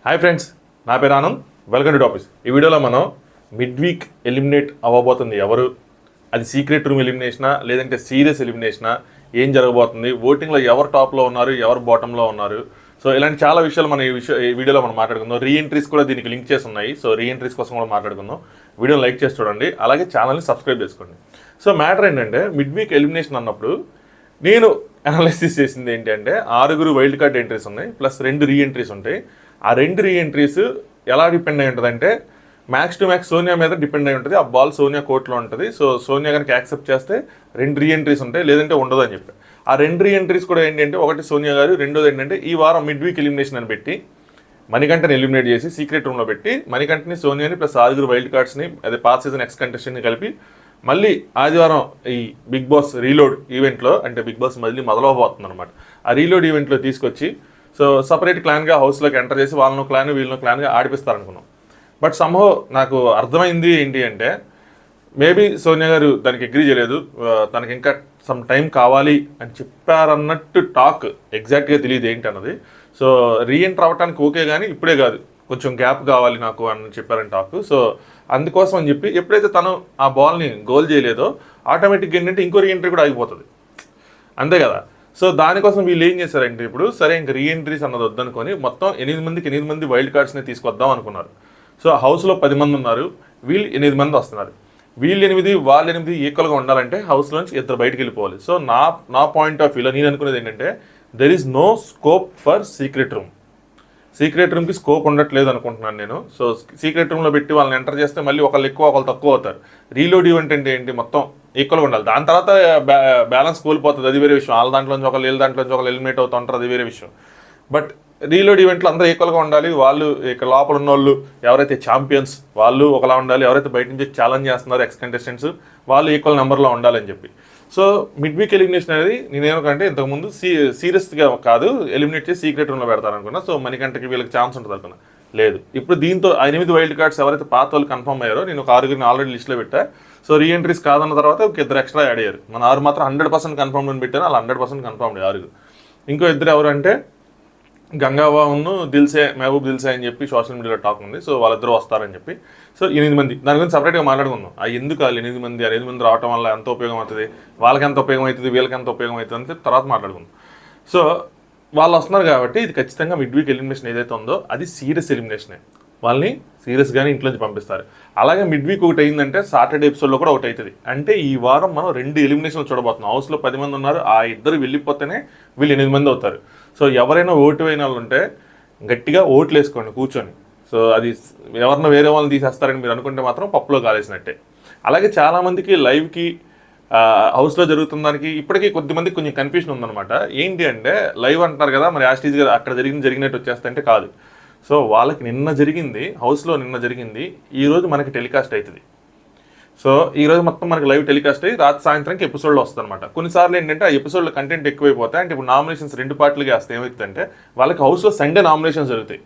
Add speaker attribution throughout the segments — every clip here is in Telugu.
Speaker 1: హాయ్ ఫ్రెండ్స్, నా పేరు ఆనంద్. Welcome to topics. ఈ వీడియోలో మనం మిడ్ వీక్ ఎలిమినేట్ అవ్వబోతుంది ఎవరు, అది సీక్రెట్ రూమ్ ఎలిమినేషనా లేదంటే సీరియస్ ఎలిమినేషనా, ఏం జరగబోతుంది, ఓటింగ్లో ఎవరు టాప్లో ఉన్నారు, ఎవరు బాటంలో ఉన్నారు, సో ఇలాంటి చాలా విషయాలు మనం ఈ వీడియోలో మనం మాట్లాడుకుందాం. రీఎంట్రీస్ కూడా దీనికి లింక్ చేసి ఉన్నాయి. సో రీఎంట్రీస్ కోసం కూడా మాట్లాడుకుందాం. వీడియోని లైక్ చేసి చూడండి, అలాగే ఛానల్ని సబ్స్క్రైబ్ చేసుకోండి. సో మ్యాటర్ ఏంటంటే, మిడ్ వీక్ ఎలిమినేషన్ అన్నప్పుడు నేను అనాలిసిస్ చేసింది ఏంటి అంటే, 6 వైల్డ్ కార్డ్ ఎంట్రీస్ ఉన్నాయి, ప్లస్ 2 రీఎంట్రీస్ ఉంటాయి. ఆ 2 రీఎంట్రీస్ ఎలా డిపెండ్ అయి ఉంటుంది అంటే, మ్యాక్స్ టు మ్యాక్స్ సోనియా మీద డిపెండ్ అయి ఉంటుంది. ఆ బాల్ సోనియా కోర్టులో ఉంటుంది. సో సోనియా కనుక యాక్సెప్ట్ చేస్తే 2 రీఎంట్రీస్ ఉంటాయి, లేదంటే ఉండదు అని చెప్పి. ఆ 2 రీఎంట్రీస్ కూడా ఏంటంటే, ఒకటి సోనియా గారు, రెండోది ఏంటంటే ఈ వారం మిడ్ వీక్ ఎలిమినేషన్ అని పెట్టి మణికంఠని ఎలిమినేట్ చేసి సీక్రెట్ రూమ్లో పెట్టి మణికంఠని, సోనియాని ప్లస్ 6 వైల్డ్ కార్డ్స్ని, అదే పాస్ సీజన్ ఎక్స్ కంటెస్టెంట్ని కలిపి మళ్ళీ ఆదివారం ఈ బిగ్ బాస్ రీలోడ్ ఈవెంట్లో, అంటే బిగ్ బాస్ మళ్ళీ మొదలవబోతుంది అనమాట. ఆ రీలోడ్ ఈవెంట్లో తీసుకొచ్చి సో సపరేట్ క్లాన్గా హౌస్లోకి ఎంటర్ చేసి వాళ్ళను క్లాన్ వీళ్ళను క్లాన్గా ఆడిపిస్తారనుకున్నాం. బట్ సమ్హౌ నాకు అర్థమైంది ఏంటి అంటే, మేబీ సోనియా గారు దానికి అగ్రీ చేయలేదు, తనకి ఇంకా సమ్ టైం కావాలి అని చెప్పారన్నట్టు టాక్. ఎగ్జాక్ట్గా తెలియదు ఏంటి అన్నది. సో రీఎంటర్ అవ్వడానికి ఓకే, కానీ ఇప్పుడే కాదు, కొంచెం గ్యాప్ కావాలి నాకు అని చెప్పారని టాక్. సో అందుకోసం అని చెప్పి ఎప్పుడైతే తను ఆ బాల్ని గోల్ చేయలేదో, ఆటోమేటిక్గా ఏంటంటే ఇంకో రీఎంట్రీ కూడా ఆగిపోతుంది, అంతే కదా. సో దానికోసం వీళ్ళు ఏం చేశారంటే, ఇప్పుడు సరే ఇంక రీఎంట్రీస్ అన్నది వద్దనుకొని మొత్తం 8 మంది వైల్డ్ కార్డ్స్ని తీసుకొద్దాం అనుకున్నారు. సో హౌస్లో 10 మంది ఉన్నారు, వీళ్ళు 8 మంది వస్తున్నారు. వీళ్ళు 8 వాళ్ళు 8 ఈక్వల్గా ఉండాలంటే హౌస్లోంచి 2 బయటికి వెళ్ళిపోవాలి. సో నా పాయింట్ ఆఫ్ వ్యూలో నేను అనుకునేది ఏంటంటే, there is no scope for secret room. Secret రూమ్కి స్కోప్ ఉండట్లేదు అనుకుంటున్నాను నేను. సో సీక్రెట్ రూమ్లో పెట్టి వాళ్ళని ఎంటర్ చేస్తే మళ్ళీ ఒకళ్ళు ఎక్కువ ఒకళ్ళు తక్కువ అవుతారు. రీలోడ్ ఈవెంట్ అంటే ఏంటి, మొత్తం ఈక్వల్గా ఉండాలి. దాని తర్వాత బ్యాలెన్స్ కోల్పోతుంది, అది వేరే విషయం. వాళ్ళ దాంట్లోంచి ఒకళ్ళు, వీళ్ళ దాంట్లోంచి ఒకళ్ళు ఎలిమినేట్ అవుతూ ఉంటారు, అది వేరే విషయం. బట్ రీలోడ్ ఈవెంట్లో అందరూ ఈక్వల్గా ఉండాలి. వాళ్ళు ఇక్కడ లోపల ఉన్న వాళ్ళు ఎవరైతే ఛాంపియన్స్ వాళ్ళు ఒకలా ఉండాలి, ఎవరైతే బయట నుంచి ఛాలెంజ్ చేస్తున్నారు ఎక్స్ కంటెస్టెంట్స్ వాళ్ళు ఈక్వల్ నెంబర్లో ఉండాలని చెప్పి. సో మిడ్ వీక్ ఎలిమినేషన్ అనేది నేనేమంటే, ఇంతకుముందు సీరియస్గా కాదు, ఎలిమినేట్ చేసి సీక్రెట్ రూమ్లో పెడతారనుకున్నా. సో మణికంఠకి వీళ్ళకి ఛాన్స్ ఉంటుంది అనుకున్నా, లేదు. ఇప్పుడు దీంతో 8 వైల్డ్ కార్డ్స్ ఎవరైతే పాత వాళ్ళు కన్ఫర్మ్ అయ్యారో, నేను ఒక 6 ఆల్రెడీ లిస్ట్లో పెట్టా. సో రీఎంట్రీస్ కాదన్న తర్వాత ఒక 2 ఎక్స్ట్రా యాడ్ అయ్యారు. మన 6 మాత్రం 100% కన్ఫర్మ్ అని పెట్టాను, అలా 100% కన్ఫర్మ్ 6. ఇంకో 2 ఎవరంటే గంగాబాబును దిల్సే, మహబూబ్ దిల్సే అని చెప్పి సోషల్ మీడియాలో టాక్ ఉంది. సో వాళ్ళిద్దరూ వస్తారని చెప్పి. సో 8 మంది, దాని గురించి సపరేట్గా మాట్లాడుకుందాం. ఎందుకు వాళ్ళు 8 మంది, 8 మంది రావడం వల్ల ఎంత ఉపయోగం అవుతుంది, వాళ్ళకి ఎంత ఉపయోగం అవుతుంది, వీళ్ళకి ఎంత ఉపయోగం అవుతుంది అంటే తర్వాత మాట్లాడుకుందాం. సో వాళ్ళు వస్తున్నారు కాబట్టి ఇది ఖచ్చితంగా మిడ్ వీక్ ఎలిమినేషన్ ఏదైతే ఉందో అది సీరియస్ ఎలిమినేషనే. వాళ్ళని సీరియస్గానే ఇంట్లోంచి పంపిస్తారు. అలాగే మిడ్ వీక్ ఒకటి అయిందంటే సాటర్డే ఎపిసోడ్లో కూడా ఒకటి అవుతుంది. అంటే ఈ వారం మనం 2 ఎలిమినేషన్లు చూడబోతున్నాం. హౌస్లో 10 మంది ఉన్నారు, ఆ 2 వెళ్ళిపోతేనే వీళ్ళు 8 మంది అవుతారు. సో ఎవరైనా ఓటు అయిన వాళ్ళు ఉంటే గట్టిగా ఓట్లు వేసుకోండి కూర్చొని. సో అది ఎవరినో వేరే వాళ్ళని తీసేస్తారని మీరు అనుకుంటే మాత్రం పప్పులో కాలేసినట్టే. అలాగే చాలామందికి లైవ్కి హౌస్లో జరుగుతున్న దానికి ఇప్పటికీ కొద్దిమందికి కొంచెం కన్ఫ్యూషన్ ఉందన్నమాట. ఏంటి అంటే, లైవ్ అంటున్నారు కదా, మరి యాస్టీజ్గా అక్కడ జరిగినట్టు వచ్చేస్తే కాదు. సో వాళ్ళకి నిన్న జరిగింది, హౌస్లో నిన్న జరిగింది, ఈరోజు మనకి టెలికాస్ట్ అవుతుంది. సో ఈరోజు మొత్తం మనకి లైవ్ టెలికాస్ట్ అయ్యి రాత్రి సాయంత్రంకి ఎపిసోడ్లో వస్తుంది అనమాట. కొన్నిసార్లు ఏంటంటే ఆ ఎపిసోడ్లో కంటెంట్ ఎక్కువైపోతాయి. అంటే ఇప్పుడు నామినేషన్స్ 2 పార్ట్లుగా వేస్తే ఏమవుతుందంటే, వాళ్ళకి హౌస్లో సండే నామినేషన్స్ జరుగుతాయి.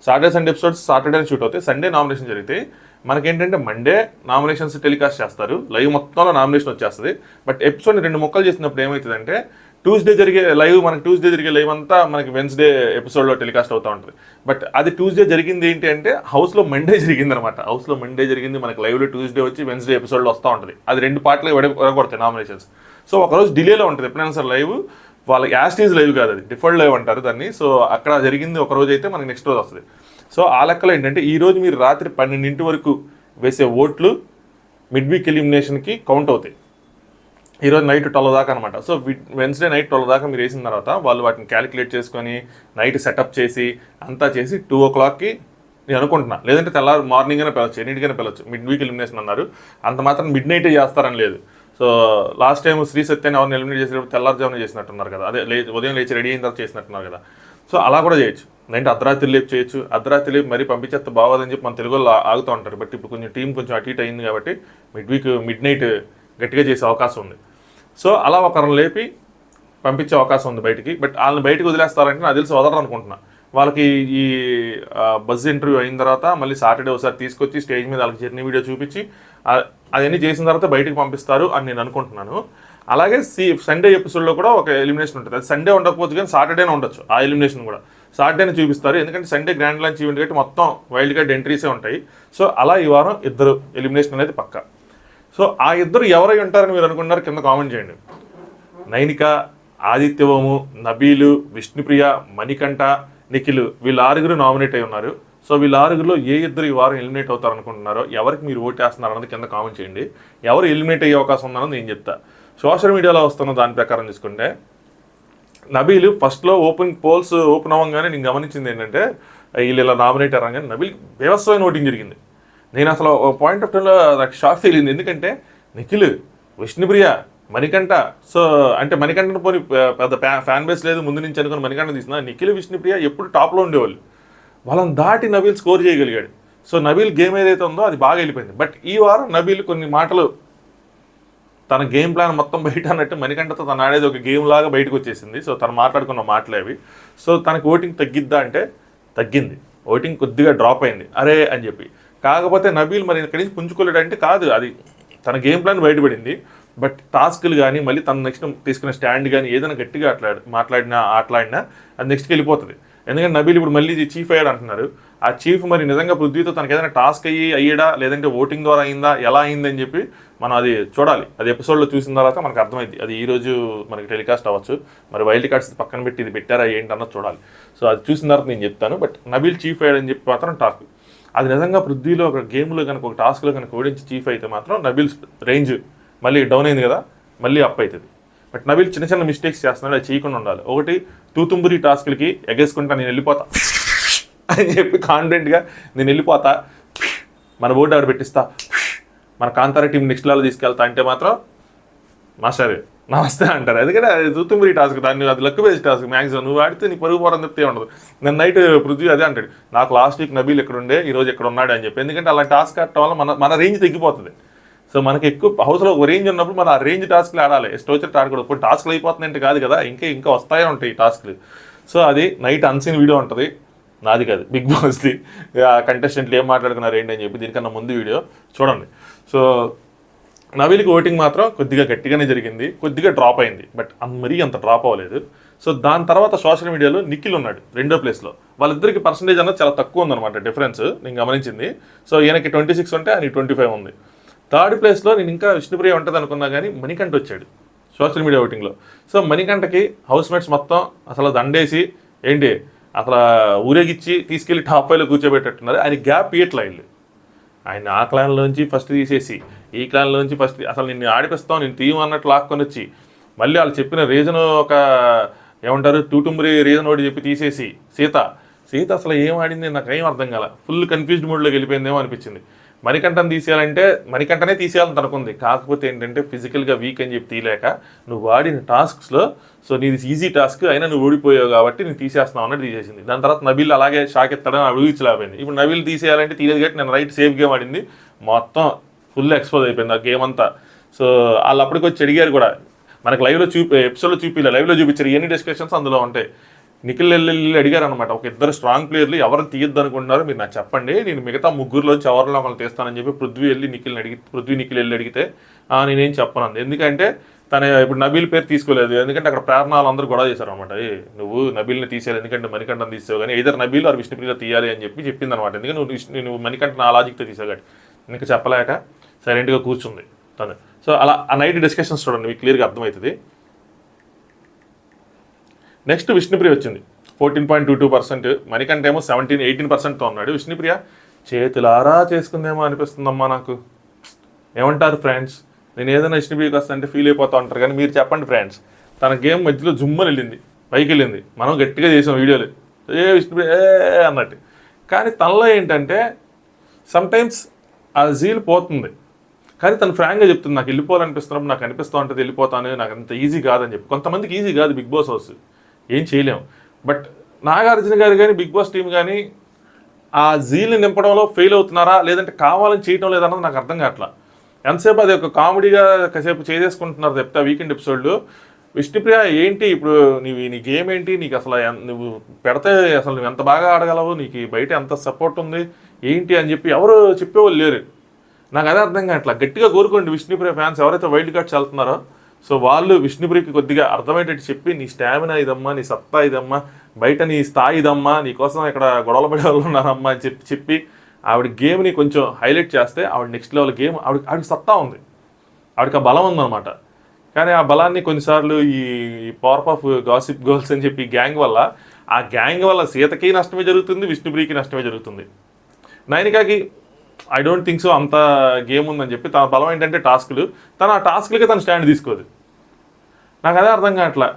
Speaker 1: Saturday Sunday episodes Saturday shoot అవుతాయి, సండే నామినేషన్ జరుగుతాయి. మనకేంటంటే మండే నామినేషన్స్ టెలికాస్ట్ చేస్తారు, లైవ్ మొత్తంలో నామినేషన్ వచ్చేస్తుంది. బట్ ఎపిసోడ్ని 2 ముక్కలు చేసినప్పుడు ఏమవుతుందంటే, ట్యూస్డే జరిగే లైవ్ అంతా మనకి వెన్స్డే ఎపిసోడ్లో టెలికాస్ట్ అవుతూ ఉంటుంది. బట్ అది ట్యూస్డే జరిగింది ఏంటి అంటే, హౌస్లో మండే జరిగింది అనమాట. హౌస్లో మండే జరిగింది, మనకి లైవ్లో ట్యూస్డే వచ్చి వెన్స్డే ఎపిసోడ్లో వస్తూ ఉంటుంది. అది 2 పార్ట్లుగా విడగొడతాయి నామినేషన్స్. సో ఒకరోజు డిలేలో ఉంటుంది ఎప్పుడైనా సరే లైవ్. వాళ్ళకి యాస్టీజ్ లైవ్ కాదు, అది డిఫాల్ట్ లైవ్ అంటారు దాన్ని. సో అక్కడ జరిగింది ఒక రోజు అయితే మనకి నెక్స్ట్ రోజు వస్తుంది. సో ఆ లెక్కలో ఏంటంటే, ఈరోజు మీరు రాత్రి 12 వరకు వేసే ఓట్లు మిడ్ వీక్ ఎలిమినేషన్కి కౌంట్ అవుతాయి. ఈరోజు నైట్ 12 దాకా అనమాట. సో వెన్స్డే నైట్ 12 దాకా మీరు వేసిన తర్వాత వాళ్ళు వాటిని క్యాలిక్యులేట్ చేసుకొని నైట్ సెటప్ చేసి అంతా చేసి 2 o'clockకి నేను అనుకుంటున్నా, లేదంటే తెల్లారు మార్నింగ్ అయినా పిలవచ్చు, ఎన్నింటికైనా పిలవచ్చు. మిడ్ వీక్ ఎలిమినేషన్ అన్నారు, అంత మాత్రం మిడ్ నైటే చేస్తారని లేదు. సో లాస్ట్ టైం శ్రీ సత్యాన్ని ఎవరిని ఎలిమినేట్ చేసేటప్పుడు తెల్లారుజామున చేసినట్టున్నారు కదా, అదే ఉదయం లేచి రెడీ అయిన తర్వాత చేసినట్టున్నారు కదా. సో అలా కూడా చేయొచ్చు, లేదంటే అర్ధరాత్రి లేపు చేయొచ్చు. అర్ధరాత్రి లేపు మరీ పంపించేస్తే బాగోదని చెప్పి మన తెలుగులో ఆగుతూ ఉంటారు. బట్ ఇప్పుడు టీం కొంచెం అటు ఇటు అయింది కాబట్టి మిడ్ నైట్ గట్టిగా చేసే అవకాశం ఉంది. సో అలా ఒకరిని లేపి పంపించే అవకాశం ఉంది బయటికి. బట్ వాళ్ళని బయటకు వదిలేస్తారంటే నాకు తెలిసి వదలరు అనుకుంటున్నా. వాళ్ళకి ఈ బజ్ ఇంటర్వ్యూ అయిన తర్వాత మళ్ళీ సాటర్డే ఒకసారి తీసుకొచ్చి స్టేజ్ మీద వాళ్ళకి జర్నీ వీడియో చూపించి అవన్నీ చేసిన తర్వాత బయటికి పంపిస్తారు అని నేను అనుకుంటున్నాను. అలాగే సండే ఎపిసోడ్లో కూడా ఒక ఎలిమినేషన్ ఉంటుంది. అది సండే ఉండకపోవచ్చు కానీ సాటర్డేనే ఉండొచ్చు ఆ ఎలిమినేషన్ కూడా. సాటర్డేనే చూపిస్తారు, ఎందుకంటే సండే గ్రాండ్ లాంచ్ ఈవెంట్ కాబట్టి మొత్తం వైల్డ్ కార్డ్ ఎంట్రీసే ఉంటాయి. సో అలా ఈ వారం ఇద్దరు ఎలిమినేషన్ అనేది పక్కా. సో ఆ ఇద్దరు ఎవరై ఉంటారని మీరు అనుకున్నారు కింద కామెంట్ చేయండి. నైనిక, ఆదిత్యవము, నబీలు, విష్ణుప్రియ, మణికంఠ, నిఖిల్ వీళ్ళు 6 నామినేట్ అయి ఉన్నారు. సో వీళ్ళ 6లో ఏ ఇద్దరు ఈ వారం ఎలిమినేట్ అవుతారు అనుకుంటున్నారో, ఎవరికి మీరు ఓటేస్తున్నారు అన్నది కింద కామెంట్ చేయండి. ఎవరు ఎలిమినేట్ అయ్యే అవకాశం ఉందన్నది నేను చెప్తా. సోషల్ మీడియాలో వస్తున్న దాని ప్రకారం చూసుకుంటే నబీల్ ఫస్ట్లో పోల్స్ ఓపెన్ అవ్వగానే నేను గమనించింది ఏంటంటే వీళ్ళు ఇలా నామినేట్ అవ్వగానే నబీల్ వ్యవస్థమైన ఓటింగ్ జరిగింది. నేను అసలు పాయింట్ ఆఫ్ టైంలో నాకు షాక్ తెలియదు, ఎందుకంటే నిఖిల్, విష్ణుప్రియ, మణికంఠ. సో అంటే మణికంఠను పోని పెద్ద ఫ్యాన్ బేస్ లేదు ముందు నుంచి అనుకుని మణికంఠ తీసిన, నిఖిల్, విష్ణుప్రియ ఎప్పుడు టాప్లో ఉండేవాళ్ళు. వాళ్ళని దాటి నబీల్ స్కోర్ చేయగలిగాడు. సో నబీల్ గేమ్ ఏదైతే ఉందో అది బాగా వెళ్ళిపోయింది. బట్ ఈ వారం నబీల్ కొన్ని మాటలు తన గేమ్ ప్లాన్ మొత్తం బయట అన్నట్టు మణికంఠతో తను ఆడేది ఒక గేమ్ లాగా బయటకు వచ్చేసింది. సో తను మాట్లాడుకున్న మాటలే అవి. సో తనకి ఓటింగ్ తగ్గిద్దా అంటే తగ్గింది, ఓటింగ్ కొద్దిగా డ్రాప్ అయింది అరే అని చెప్పి. కాకపోతే నబీల్ మరి ఇక్కడి నుంచి పుంజుకోలేడంటే కాదు, అది తన గేమ్ ప్లాన్ బయటపడింది. బట్ టాస్క్లు కానీ మళ్ళీ తన నెక్స్ట్ తీసుకున్న స్టాండ్ కానీ ఏదైనా గట్టిగా మాట్లాడినా అది నెక్స్ట్కి వెళ్ళిపోతుంది. ఎందుకంటే నబీల్ ఇప్పుడు మళ్ళీ చీఫ్ అయ్యాడు అంటున్నారు. ఆ చీఫ్ మరి నిజంగా పృథ్వీతో తనకి ఏదైనా టాస్క్ అయ్యాడా లేదంటే ఓటింగ్ ద్వారా అయిందా ఎలా అయిందని చెప్పి మనం అది చూడాలి. అది ఎపిసోడ్లో చూసిన తర్వాత మనకు అర్థమైంది. అది ఈరోజు మనకి టెలికాస్ట్ అవ్వచ్చు. మరి వైల్డ్ కార్డ్స్ పక్కన పెట్టి ఇది పెట్టారా ఏంటి అన్నది చూడాలి. సో అది చూసిన తర్వాత నేను చెప్తాను. బట్ నబీల్ చీఫ్ అయ్యాడని చెప్పి మాత్రం టాస్క్ అది నిజంగా పృథ్వీలో ఒక గేమ్లో కనుక ఒక టాస్క్లో కనుక ఓడించి చీఫ్ అయితే మాత్రం నబీల్ రేంజ్ మళ్ళీ డౌన్ అయింది కదా, మళ్ళీ అప్ అవుతుంది. బట్ నబీల్ చిన్న చిన్న మిస్టేక్స్ చేస్తున్నాడు, అది చేయకుండా ఉండాలి. ఒకటి తూతుంబురి టాస్క్లకి ఎగేసుకుంటా నేను వెళ్ళిపోతా అని చెప్పి కాన్ఫిడెంట్గా నేను వెళ్ళిపోతా, మన బోర్డు ఆవిడ పెట్టిస్తా, మన కాంతారా టీం నెక్స్ట్ లెవెల్ తీసుకెళ్తా అంటే మాత్రం మాస్టర్ నమస్తే అంటారు. ఎందుకంటే అది తూతుంబురి టాస్క్, దాన్ని అది లక్ బేస్డ్ టాస్క్ మ్యాక్సిమం. నువ్వు ఆడితే నీ పరుగు పోవడం చెప్తే ఉండదు. నేను నైట్ పృథ్వీ అదే అంటాడు, నాకు లాస్ట్ వీక్ నబీల్ ఎక్కడ ఉండే ఈరోజు ఎక్కడ ఉన్నాడు అని చెప్పి. ఎందుకంటే అలా టాస్క్ ఆడటం వల్ల మన రేంజ్ తగ్గిపోతుంది. సో మనకి ఎక్కువ హౌస్లో ఒక రేంజ్ ఉన్నప్పుడు మనం ఆ రేంజ్ టాస్క్లు ఆడాలి, స్టోచర్ ఆడకూడదు. ఇప్పుడు టాస్క్లు అయిపోతుందంటే కాదు కదా, ఇంకా వస్తాయి ఉంటాయి టాస్క్లు. సో అది నైట్ అన్సీన్ వీడియో ఉంటుంది, నాది కాదు బిగ్ బాస్ది, కంటెస్టెంట్లు ఏం మాట్లాడుకున్నారు ఏంటి అని చెప్పి దీనికన్నా ముందు వీడియో చూడండి. సో నవీల్కి ఓటింగ్ మాత్రం కొద్దిగా గట్టిగానే జరిగింది, కొద్దిగా డ్రాప్ అయింది. బట్ మరీ అంత డ్రాప్ అవ్వలేదు. సో దాని తర్వాత సోషల్ మీడియాలో నిఖిల్ ఉన్నాడు 2వ ప్లేస్లో. వాళ్ళిద్దరికి పర్సంటేజ్ అన్నది చాలా తక్కువ ఉందన్నమాట, డిఫరెన్స్ నేను గమనించింది. సో ఈయనకి 26 ఉంటే ఆయన 25 ఉంది. 3rd ప్లేస్లో నేను ఇంకా విష్ణుప్రియ ఉంటుంది అనుకున్నా కానీ మణికంఠ వచ్చాడు సోషల్ మీడియా ఓటింగ్లో. సో మణికంఠకి హౌస్ మేట్స్ మొత్తం అసలు దండేసి ఏంటి అసలు ఊరేగిచ్చి తీసుకెళ్ళి టాప్ 5లో కూర్చోబెట్టేట్టున్నారు. ఆయన గ్యాప్ ఇయట్లా వీళ్ళు. ఆయన ఆ క్లాన్లోంచి ఫస్ట్ తీసేసి ఈ క్లాన్లోంచి ఫస్ట్ అసలు నిన్ను ఆడిపిస్తాం నేను తీయం అన్నట్టు లాక్కొని వచ్చి మళ్ళీ వాళ్ళు చెప్పిన రీజన్ ఒక ఏమంటారు తూటుంబరి రీజన్ ఒకటి చెప్పి తీసేసి సీత అసలు ఏం ఆడింది నాకు ఏం అర్థం కాల, ఫుల్ కన్ఫ్యూజ్డ్ మూడ్లోకి వెళ్ళిపోయిందేమో అనిపించింది. మణికంఠని తీసేయాలంటే మణికంఠనే తీసేయాలని అనుకుంది. కాకపోతే ఏంటంటే ఫిజికల్గా వీక్ అని చెప్పి తీయలేక నువ్వు వాడిన టాస్క్స్లో సో నీది ఈజీ టాస్క్ అయినా నువ్వు ఓడిపోయావు కాబట్టి నేను తీసేస్తున్నావు అన్నట్టు తీసేసింది. దాని తర్వాత నబీల్ అలాగే షాక్ ఎత్తాడని అడుగుచలేకపోయింది. ఇప్పుడు నబీల్ తీసేయాలంటే తీయలేదు కాబట్టి నేను రైట్ సేఫ్ గేమ్ ఆడింది, మొత్తం ఫుల్ ఎక్స్పోజ్ అయిపోయింది ఆ గేమ్ అంతా. సో వాళ్ళు అప్పటికి వచ్చి అడిగారు కూడా, మనకు లైవ్లో ఎపిసోడ్లో లైవ్లో చూపించారు, ఎన్ని డిస్కషన్స్ అందులో ఉంటాయి. నిఖిల్ వెళ్ళి అడిగారు అనమాట, ఒక ఇద్దరు స్ట్రాంగ్ ప్లేయర్లు ఎవరిని తీయొద్దు అనుకుంటున్నారు మీరు నాకు చెప్పండి, నేను మిగతా ముగ్గురులోంచి ఎవరిలో ఒకళ్ళు తీస్తానని చెప్పి పృథ్వీ నిఖిల్ వెళ్ళి అడిగితే నేనేం చెప్పను. ఎందుకంటే తన ఇప్పుడు నబీల్ పేరు తీసుకోలేదు, ఎందుకంటే అక్కడ ప్రేరణలు అందరూ గొడవ చేశారు అనమాట. నువ్వు నబీల్ని తీసేయాలి ఎందుకంటే మణికంఠను తీసావు కానీ ఇద్దరు నబీల్ ఆరు విష్ణుప్రియ తీయాలి అని చెప్పింది అనమాట. ఎందుకంటే నువ్వు మణికంఠ నా లాజిక్తో తీసావు కాబట్టి ఇంకా చెప్పలేక సైలెంట్గా కూర్చుంది తను. సో అలా ఆ నైట్ డిస్కషన్స్ చూడండి మీకు క్లియర్గా అర్థమవుతుంది. నెక్స్ట్ విష్ణుప్రియ వచ్చింది 14.22%, మణికంఠ ఏమో 18%తో ఉన్నాడు. విష్ణుప్రియ చేతులారా చేసుకుందేమో అనిపిస్తుందమ్మా నాకు. ఏమంటారు ఫ్రెండ్స్? నేను ఏదైనా విష్ణుప్రియకి వస్తానంటే ఫీల్ అయిపోతా ఉంటారు కానీ మీరు చెప్పండి ఫ్రెండ్స్. తన గేమ్ మధ్యలో జుమ్మని వెళ్ళింది, పైకి వెళ్ళింది, మనం గట్టిగా చేసాం వీడియోలు విష్ణుప్రియ అన్నట్టు. కానీ తనలో ఏంటంటే సమ్టైమ్స్ ఆ జీల్ పోతుంది, కానీ తను ఫ్రాంక్గా చెప్తుంది నాకు వెళ్ళిపోవాలనిపిస్తున్నప్పుడు నాకు అనిపిస్తూ ఉంటుంది వెళ్ళిపోతాను, నాకు అంత ఈజీ కాదని చెప్పి. కొంతమందికి ఈజీ కాదు బిగ్ బాస్ హౌస్, ఏం చేయలేము. బట్ నాగార్జున గారు కానీ బిగ్ బాస్ టీం కానీ ఆ జీల్ని నింపడంలో ఫెయిల్ అవుతున్నారా లేదంటే కావాలని చేయటం లేదన్నది నాకు అర్థం కావట్లా. ఎంతసేపు అది ఒక కామెడీగా కాసేపు చేసేసుకుంటున్నారు చెప్తా వీకెండ్ ఎపిసోడ్లు. విష్ణుప్రియ ఏంటి ఇప్పుడు నీ గేమ్ ఏంటి, నీకు అసలు నువ్వు పెడితే అసలు నువ్వు ఎంత బాగా ఆడగలవు, నీకు బయట ఎంత సపోర్ట్ ఉంది ఏంటి అని చెప్పి ఎవరు చెప్పేవాళ్ళు లేరు. నాకు అదే అర్థం కావట్లా. గట్టిగా కోరుకోండి విష్ణుప్రియ ఫ్యాన్స్ ఎవరైతే వైల్డ్ కార్డ్స్ వెళ్తున్నారో సో వాళ్ళు విష్ణుప్రియకి కొద్దిగా అర్థమయ్యేటట్టు చెప్పి నీ స్టామినా ఇదమ్మా, నీ సత్తా ఇదమ్మా, బయట నీ స్థాయి ఇదమ్మా, నీ కోసం ఇక్కడ గొడవలు పడే వాళ్ళు ఉన్నారమ్మా అని చెప్పి ఆవిడ గేమ్ని కొంచెం హైలైట్ చేస్తే ఆవిడ నెక్స్ట్ లెవెల్ గేమ్ ఆవిడకి సత్తా ఉంది, ఆవిడకి ఆ బలం ఉందన్నమాట. కానీ ఆ బలాన్ని కొన్నిసార్లు ఈ పవర్ ఆఫ్ గాసిప్ గర్ల్స్ అని చెప్పి గ్యాంగ్ వల్ల, ఆ గ్యాంగ్ వల్ల సీతకి నష్టమే జరుగుతుంది, విష్ణుప్రియకి నష్టమే జరుగుతుంది. నైనికాకి ఐ డోంట్ థింక్ సో అంత గేమ్ ఉందని చెప్పి తన బలం ఏంటంటే టాస్కులు, తను ఆ టాస్కులకి తను స్టాండ్ తీసుకోదు. నాకు అదే అర్థం కావట్లా.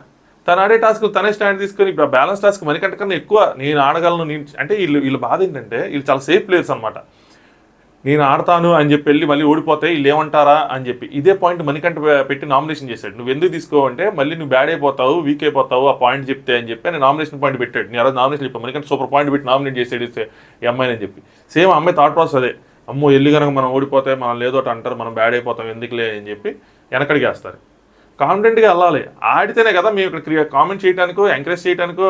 Speaker 1: తను ఆడే టాస్కులు తనే స్టాండ్ తీసుకొని ఇప్పుడు ఆ బ్యాలెన్స్ టాస్క్ మనకంటే కన్నా ఎక్కువ నేను ఆడగలను, నేను అంటే వీళ్ళు బాధ ఏంటంటే వీళ్ళు చాలా సేఫ్ ప్లేయర్స్ అనమాట. నేను ఆడతాను అని చెప్పి వెళ్ళి మళ్ళీ ఓడిపోతే వీళ్ళు ఏమంటారా అని చెప్పి ఇదే పాయింట్ మణికంఠ పెట్టి నామినేషన్ చేశాడు. నువ్వు ఎందుకు తీసుకోవంటే మళ్ళీ నువ్వు బ్యాడ్ అయిపోతావు, వీక్ అయిపోతావు ఆ పాయింట్ చెప్తే అని చెప్పి నేను నామినేషన్ పాయింట్ పెట్టాడు. నేను అలా నామినేషన్ చెప్పాను, మణికంఠ సూపర్ పాయింట్ పెట్టి నామినేట్ చేసాడు ఈ అమ్మాయిని అని చెప్పి. సేమ్ అమ్మాయి థాట్ ప్రాసెస్ అదే, అమ్మో వెళ్ళి కనుక మనం ఓడిపోతే మనం లేదోట అంటారు, మనం బ్యాడ్ అయిపోతాం ఎందుకులే అని చెప్పి వెనకడికి వేస్తారు. కాన్ఫిడెంట్గా వెళ్ళాలి, ఆడితేనే కదా మేము ఇక్కడ కామెంట్ చేయడానికో ఎంకరేజ్ చేయడానికో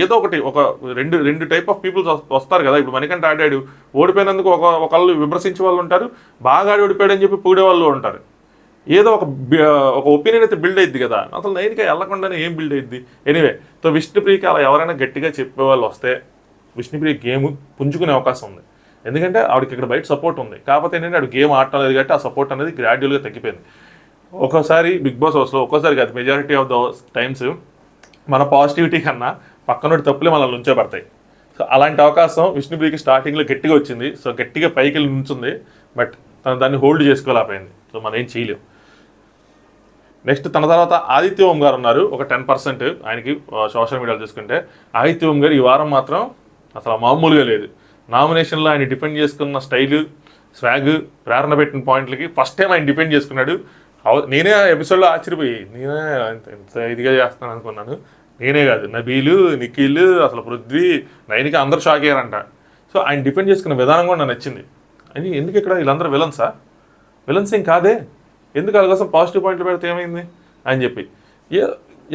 Speaker 1: ఏదో ఒకటి ఒక రెండు టైప్ ఆఫ్ పీపుల్స్ వస్తారు కదా. ఇప్పుడు మణికంఠ ఆడాడు, ఓడిపోయినందుకు ఒకళ్ళు విమర్శించే వాళ్ళు ఉంటారు, బాగా ఆడి ఓడిపోయాడు అని చెప్పి పొగిడే వాళ్ళు ఉంటారు. ఏదో ఒక ఒపీనియన్ అయితే బిల్డ్ అయ్యిద్ది కదా. అసలు నైన్కి వెళ్ళకుండానే ఏం బిల్డ్ అయ్యిద్ది. ఎనీవే, సో విష్ణుప్రియకి అలా ఎవరైనా గట్టిగా చెప్పేవాళ్ళు వస్తే విష్ణుప్రియ గేమ్ పుంజుకునే అవకాశం ఉంది. ఎందుకంటే ఆవిడకి ఇక్కడ బయట సపోర్ట్ ఉంది. కాకపోతే ఏంటంటే ఆవిడ గేమ్ ఆడటం లేదు కాబట్టి ఆ సపోర్ట్ అనేది గ్రాడ్యువల్గా తగ్గిపోయింది. ఒక్కోసారి బిగ్ బాస్ హౌస్లో, ఒక్కోసారి కాదు మెజారిటీ ఆఫ్ ద టైమ్స్ మన పాజిటివిటీ కన్నా పక్కనోడి తప్పులే మనల్ని ఉంచబడతాయి. సో అలాంటి అవకాశం విష్ణుప్రియకి స్టార్టింగ్లో గట్టిగా వచ్చింది. సో గట్టిగా పైకి వెళ్ళి నుంచుంది, బట్ తను దాన్ని హోల్డ్ చేసుకోలేకపోయింది. సో మనం ఏం చేయలేం. నెక్స్ట్ తన తర్వాత ఆదిత్య ఓం గారు ఉన్నారు, ఒక 10% ఆయనకి సోషల్ మీడియాలో చూసుకుంటే. ఆదిత్య ఓం గారు ఈ వారం మాత్రం అసలు మామూలుగా లేదు. నామినేషన్లో ఆయన డిఫెండ్ చేసుకున్న స్టైలు, స్వాగ్, ప్రేరణ పెట్టిన పాయింట్లకి ఫస్ట్ టైం ఆయన డిఫెండ్ చేసుకున్నాడు. నేనే ఎపిసోడ్లో ఆశ్చర్యపోయి నేనే ఎంత ఇదిగా చేస్తాను అనుకున్నాను. నేనే కాదు, నబీలు, నిఖిల్, అసలు పృథ్వీ, నైనిక అందరూ షాక్ అయ్యారంట. సో ఆయన డిఫెండ్ చేసుకున్న విధానం కూడా నాకు నచ్చింది. అని ఎందుకు ఇక్కడ వీళ్ళందరూ విలన్సా? విలన్స్ ఏం కాదే, ఎందుకు వాళ్ళ కోసం పాజిటివ్ పాయింట్లు పెడితే ఏమైంది అని చెప్పి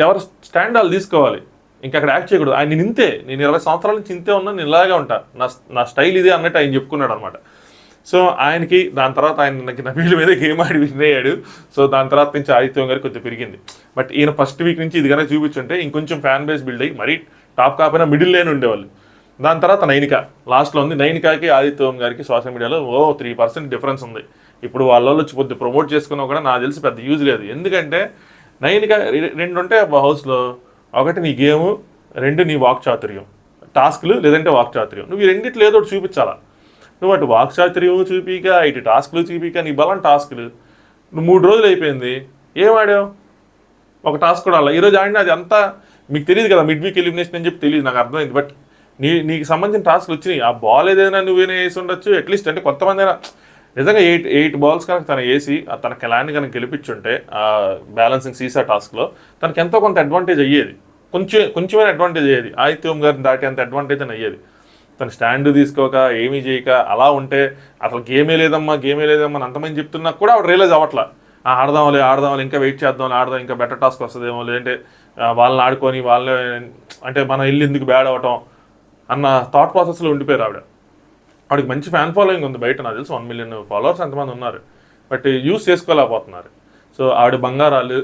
Speaker 1: ఎవరు స్టాండ్ వాళ్ళు తీసుకోవాలి. ఇంకా అక్కడ యాక్ట్ చేయకూడదు. ఆయన నేను ఇంతే, నేను 20 సంవత్సరాల నుంచి ఇంతే ఉన్నా, నేను ఇలాగే ఉంటా, నా స్టైల్ ఇదే అన్నట్టు ఆయన చెప్పుకున్నాడు అనమాట. సో ఆయనకి దాని తర్వాత ఆయన నబీల్ మీద గేమ్ ఆడి విన్ అయ్యాడు. సో దాని తర్వాత నుంచి ఆదిత్యం గారికి కొంచెం పెరిగింది. బట్ ఈయన ఫస్ట్ వీక్ నుంచి ఇది కనుక చూపించుంటే ఇంకొంచెం ఫ్యాన్ బేస్ బిల్డ్ అయ్యి మరీ టాప్ కాకపోయినా మిడిల్ లేని ఉండేవాళ్ళు. దాని తర్వాత నైనిక లాస్ట్లో ఉంది. నైనికాకి ఆదిత్యం గారికి సోషల్ మీడియాలో 3% డిఫరెన్స్ ఉంది. ఇప్పుడు వాళ్ళు వచ్చి కొద్ది ప్రమోట్ చేసుకున్నా కూడా నాకు తెలిసి పెద్ద యూజ్ లేదు. ఎందుకంటే నైనిక 2 ఉంటాయి హౌస్లో, ఒకటి నీ గేము, 2 నీ వాక్ చాతుర్యం, టాస్క్లు లేదంటే వాక్ చాతుర్యం. నువ్వు ఈ రెండిట్లో ఏదో ఒకటి చూపించాలా. నువ్వు అటు వాక్ చాతుర్యం చూపిక, ఇటు టాస్క్లు చూపిక, నీ బలం టాస్క్లు. నువ్వు 3 రోజులు అయిపోయింది, ఏం ఆడావు? ఒక టాస్క్ కూడా అలా ఈరోజు ఆడినా అది అంతా మీకు తెలియదు కదా, మిడ్ వీక్ ఎలిమినేషన్ అని చెప్పి తెలియదు, నాకు అర్థమైంది. బట్ నీకు సంబంధించిన టాస్క్లు వచ్చినాయి. ఆ బాల్ ఏదైనా నువ్వేనా వేసి ఉండొచ్చు అట్లీస్ట్. అంటే కొంతమంది అయినా నిజంగా 8 బాల్స్ కనుక తను వేసి తన కెలాన్ని కనుక గెలిపించుంటే ఆ బ్యాలెన్సింగ్ సీసా టాస్క్లో తనకి ఎంతో కొంత అడ్వాంటేజ్ అయ్యేది, కొంచెమైనా అడ్వాంటేజ్ అయ్యేది. ఆదిత్యం గారిని దాటి అంత అడ్వాంటేజ్ అని అయ్యేది. తను స్టాండ్ తీసుకోక ఏమీ చేయక అలా ఉంటే అసలు గేమే లేదమ్మా అని అంతమంది చెప్తున్నా కూడా ఆవిడ రియలైజ్ అవ్వట్లా. ఆడదాంలే ఇంకా వెయిట్ చేద్దాం, ఆడదాం, ఇంకా బెటర్ టాస్క్ వస్తుందేమో, లేదంటే వాళ్ళని ఆడుకొని వాళ్ళని అంటే మనం ఇల్లు ఎందుకు బ్యాడ్ అవ్వటం అన్న థాట్ ప్రాసెస్లో ఉండిపోయారు ఆవిడ. ఆవిడకి మంచి ఫ్యాన్ ఫాలోయింగ్ ఉంది బయట, నాకు తెలుసు 1 మిలియన్ ఫాలోవర్స్ ఎంతమంది ఉన్నారు, బట్ యూస్ చేసుకోలేకపోతున్నారు. సో ఆవిడ బంగారాలు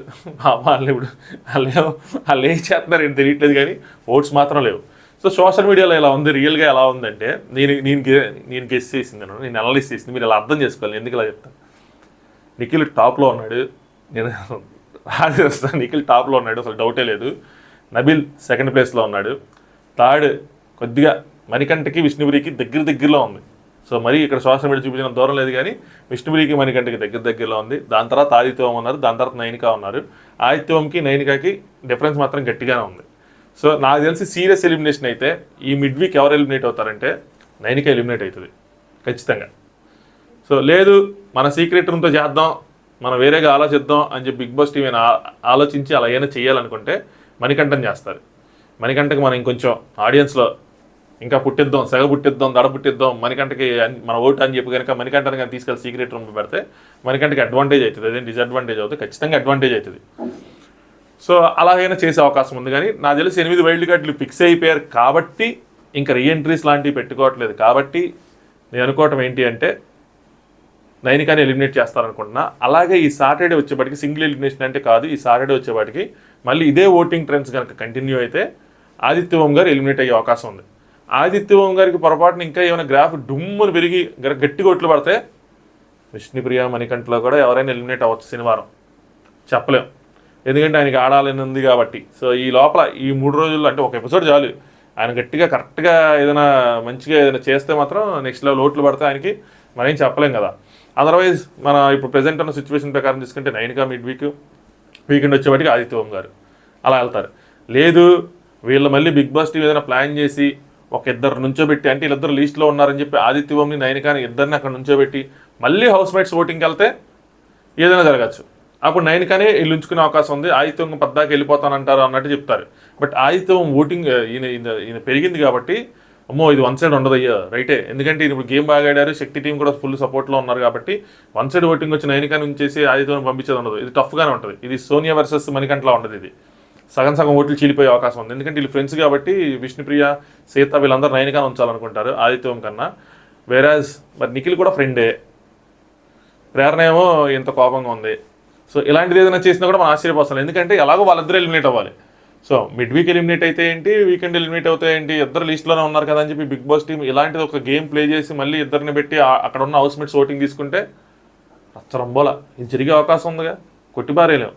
Speaker 1: వాళ్ళు ఇప్పుడు వాళ్ళు ఏం చేస్తున్నారు ఏంటి తెలియట్లేదు, కానీ ఓట్స్ మాత్రం లేవు. సో సోషల్ మీడియాలో ఎలా ఉంది, రియల్గా ఎలా ఉందంటే నేను గెస్ చేసింది, నేను అనలైజ్ చేసింది, మీరు ఇలా అర్థం చేసుకోవాలి. ఎందుకు ఇలా చెప్తాను. నిఖిల్ టాప్లో ఉన్నాడు, నేను రాజేస్తాను. నిఖిల్ టాప్లో ఉన్నాడు, అసలు డౌటే లేదు. నబీల్ సెకండ్ ప్లేస్లో ఉన్నాడు. థర్డ్ కొద్దిగా మణికంఠకి విష్ణుప్రియకి దగ్గరలో ఉంది. సో మరి ఇక్కడ సోషల్ మీడియా చూపించిన దూరం లేదు, కానీ విష్ణుప్రియకి మణికంఠకి దగ్గరలో ఉంది. దాని తర్వాత ఆదిత్యం ఉన్నారు, దాని తర్వాత నైనిక ఉన్నారు. ఆదిత్యంకి నైనికకి డిఫరెన్స్ మాత్రం గట్టిగానే ఉంది. సో నాకు తెలిసి సీరియస్ ఎలిమినేషన్ అయితే ఈ మిడ్ వీక్ ఎవరు ఎలిమినేట్ అవుతారంటే నైనిక ఎలిమినేట్ అవుతుంది ఖచ్చితంగా. సో లేదు మన సీక్రెట్ రూమ్తో చేద్దాం, మనం వేరేగా ఆలోచిద్దాం అని చెప్పి బిగ్ బాస్ టీవీ ఆలోచించి అలా ఏమైనా చేయాలనుకుంటే మణికంఠని చేస్తారు. మణికంఠకి మనం ఇంకొంచెం ఆడియన్స్లో ఇంకా పుట్టిద్దాం, సెగ పుట్టిద్దాం, దడ పుట్టిద్దాం, మణికంఠకి మన ఓటు అని చెప్పి కనుక మణికంఠని కానీ తీసుకెళ్ళి సీక్రెట్ రూమ్ పెడితే మణికంఠకి అడ్వాంటేజ్ అవుతుంది, అదేం డిసడ్వాంటేజ్ అవుతుంది, ఖచ్చితంగా అడ్వాంటేజ్ అవుతుంది. సో అలాగైనా చేసే అవకాశం ఉంది. కానీ నాకు తెలిసి 8 వైల్డ్ కార్డులు ఫిక్స్ అయిపోయారు కాబట్టి ఇంకా రీఎంట్రీస్ లాంటివి పెట్టుకోవట్లేదు. కాబట్టి నేను అనుకోవటం ఏంటి అంటే నైనికాని ఎలిమినేట్ చేస్తారనుకుంటున్నా. అలాగే ఈ సాటర్డే వచ్చేపాటికి సింగిల్ ఎలిమినేషన్ అంటే కాదు, ఈ సాటర్డే వచ్చేపాటికి మళ్ళీ ఇదే ఓటింగ్ ట్రెండ్స్ కనుక కంటిన్యూ అయితే ఆదిత్య ఓం గారు ఎలిమినేట్ అయ్యే అవకాశం ఉంది. ఆదిత్య ఓం గారికి పొరపాటున ఇంకా ఏమైనా గ్రాఫ్ డుమ్మును పెరిగి గట్టిగా ఓట్లు పడితే విష్ణుప్రియ మణికంఠలో కూడా ఎవరైనా ఎలిమినేట్ అవ్వచ్చు శనివారం, చెప్పలేం. ఎందుకంటే ఆయనకి ఆడాలని ఉంది కాబట్టి. సో ఈ లోపల ఈ 3 రోజుల్లో అంటే ఒక ఎపిసోడ్ చాలు, ఆయన గట్టిగా కరెక్ట్గా ఏదైనా మంచిగా ఏదైనా చేస్తే మాత్రం నెక్స్ట్ లెవెల్ ఓట్లు పడితే ఆయనకి మరేం చెప్పలేం కదా. అదర్వైజ్ మన ఇప్పుడు ప్రెజెంట్ ఉన్న సిచ్యువేషన్ ప్రకారం తీసుకుంటే నైనికా మిడ్ వీకెండ్ వచ్చేవాటికి ఆదిత్య ఓం గారు అలా వెళ్తారు. లేదు వీళ్ళు మళ్ళీ బిగ్ బాస్ టీవీ ఏదైనా ప్లాన్ చేసి ఒక ఇద్దరు నుంచోబెట్టి, అంటే వీళ్ళిద్దరు లీస్ట్లో ఉన్నారని చెప్పి ఆదిత్య ఓంని నైనికాని ఇద్దరిని అక్కడ నుంచోబెట్టి మళ్ళీ హౌస్ మేట్స్ ఓటింగ్కి వెళ్తే ఏదైనా జరగచ్చు. అప్పుడు నైనికానే వీళ్ళు ఉంచుకునే అవకాశం ఉంది. ఆదిత్య ఓం పద్దాకి వెళ్ళిపోతానంటారు అన్నట్టు చెప్తారు. బట్ ఆదిత్య ఓం ఓటింగ్ ఈయన పెరిగింది కాబట్టి అమ్మో ఇది వన్ సైడ్ ఉండదు అయ్యా రైటే. ఎందుకంటే ఇప్పుడు గేమ్ బాగా ఆడారు, శక్తి టీం కూడా ఫుల్ సపోర్ట్లో ఉన్నారు కాబట్టి వన్ సైడ్ ఓటింగ్ వచ్చి నైనికా నుంచేసి ఆదిత్య ఓం పంపించేది ఉండదు. ఇది టఫ్గానే ఉంటుంది. ఇది సోనియా వర్సెస్ మణికంఠలా ఉండదు. ఇది సగం ఓట్లు చీలిపోయే అవకాశం ఉంది. ఎందుకంటే వీళ్ళు ఫ్రెండ్స్ కాబట్టి విష్ణుప్రియ, సీత వీళ్ళందరూ నైనికాని ఉంచాలనుకుంటారు ఆదిత్య ఓం కన్నా. వేరాజ్ మరి నిఖిల్ కూడా ఫ్రెండే, ప్రేరణ ఏమో ఇంత కోపంగా ఉంది. సో ఇలాంటిది ఏదైనా చేసినా కూడా మనం ఆశ్చర్యపోతాం. ఎందుకంటే ఎలాగో వాళ్ళిద్దరూ ఎలిమినేట్ అవ్వాలి. సో మిడ్ వీక్ ఎలిమినేట్ అయితే ఏంటి, వీకెండ్ ఎలిమినేట్ అవుతాయి ఏంటి, ఇద్దరు లిస్ట్లోనే ఉన్నారు కదా అని చెప్పి బిగ్ బాస్ టీం ఇలాంటిది ఒక గేమ్ ప్లే చేసి మళ్ళీ ఇద్దరిని పెట్టి అక్కడ ఉన్న హౌస్ మేట్స్ ఓటింగ్ తీసుకుంటే రచ్చరంబోలా ఇది జరిగే అవకాశం ఉందిగా, కొట్టిపారేలేం.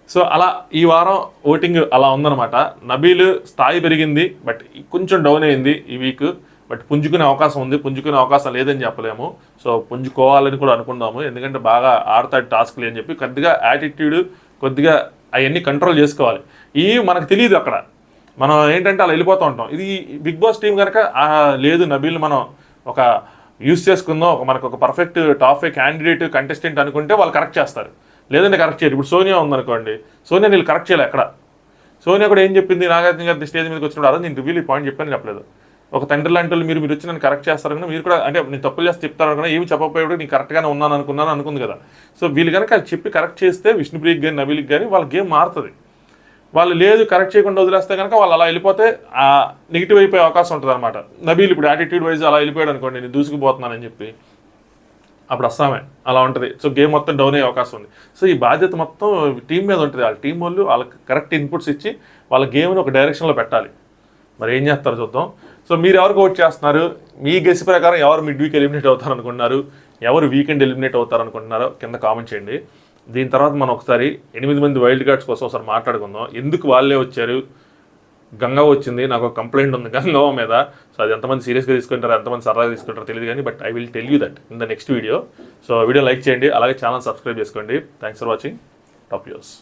Speaker 1: సో అలా ఈ వారం ఓటింగ్ అలా ఉందన్నమాట. నబీల్ స్థాయి పెరిగింది, బట్ కొంచెం డౌన్ అయింది ఈ వీక్. బట్ పుంజుకునే అవకాశం ఉంది, పుంజుకునే అవకాశం లేదని చెప్పలేము. సో పుంజుకోవాలని కూడా అనుకుందాము, ఎందుకంటే బాగా ఆడతాడు టాస్క్లు అని చెప్పి కొద్దిగా యాటిట్యూడ్ కొద్దిగా అవన్నీ కంట్రోల్ చేసుకోవాలి. ఇవి మనకు తెలియదు అక్కడ, మనం ఏంటంటే అలా వెళ్ళిపోతూ ఉంటాం. ఇది బిగ్ బాస్ టీం కనుక లేదు నబీల్ మనం ఒక యూస్ చేసుకుందాం, మనకు ఒక పర్ఫెక్ట్ టాప్ 5 క్యాండిడేట్ కంటెస్టెంట్ అనుకుంటే వాళ్ళు కరెక్ట్ చేస్తారు, లేదంటే కరెక్ట్ చేయరు. ఇప్పుడు సోనియా ఉందనుకోండి, సోనియా నీళ్ళు కరెక్ట్ చేయలే ఎక్కడ. సోనియా కూడా ఏం చెప్పింది, నాగార్జున గారి స్టేజ్ మీదకి వచ్చినప్పుడు అదే నేను రివ్యూలు ఈ పాయింట్ చెప్పాను చెప్పలేదు. ఒక తండ్రి లాంటి వాళ్ళు మీరు వచ్చి నన్ను కరెక్ట్ చేస్తారని మీరు కూడా, అంటే నేను తప్పులు చేస్తే చెప్తారనుకున్నా, ఏమి చెప్పకపోయేప్పుడు నేను కరెక్ట్గానే ఉన్నాను అనుకుంది కదా. సో వీళ్ళు కనుక చెప్పి కరెక్ట్ చేస్తే విష్ణుప్రియకి కానీ నబీల్కి కానీ వాళ్ళ గేమ్ మారుతుంది. వాళ్ళు లేదు కరెక్ట్ చేయకుండా వదిలేస్తే కనుక వాళ్ళు అలా వెళ్ళిపోతే నెగిటివ్ అయిపోయే అవకాశం ఉంటుంది అనమాట. నబీల్ ఇప్పుడు యాటిట్యూడ్ వైజ్ అలా వెళ్ళిపోయాడు అనుకోండి, నేను దూసుకుపోతున్నానని చెప్పి, అప్పుడు అస్సామే అలా ఉంటుంది. సో గేమ్ మొత్తం డౌన్ అయ్యే అవకాశం ఉంది. సో ఈ బాధ్యత మొత్తం టీం మీద ఉంటుంది. వాళ్ళ టీం వాళ్ళు వాళ్ళకి కరెక్ట్ ఇన్పుట్స్ ఇచ్చి వాళ్ళ గేమ్ని ఒక డైరెక్షన్లో పెట్టాలి. మరి ఏం చేస్తారో చూద్దాం. సో మీరు ఎవరికి ఓట్ చేస్తున్నారు, మీ గెస్ ప్రకారం ఎవరు మిడ్ వీక్ ఎలిమినేట్ అవుతారు అనుకుంటున్నారు, ఎవరు వీకెండ్ ఎలిమినేట్ అవుతారు అనుకుంటున్నారో కింద కామెంట్ చేయండి. దీని తర్వాత మనం ఒకసారి 8 మంది వైల్డ్ కార్డ్స్ కోసం ఒకసారి మాట్లాడుకుందాం. ఎందుకు వాళ్ళే వచ్చారు, గంగా వచ్చింది, నాకు ఒక కంప్లైంట్ ఉంది గంగా మీద. సో అది ఎంతమంది సీరియస్గా తీసుకుంటారో ఎంతమంది సరదాగా తీసుకుంటారో తెలియదు కానీ, but I will tell you that in the next video. So video like చేయండి, అలాగే ఛానల్ సబ్స్క్రైబ్ చేసుకోండి. Thanks for watching. Top news.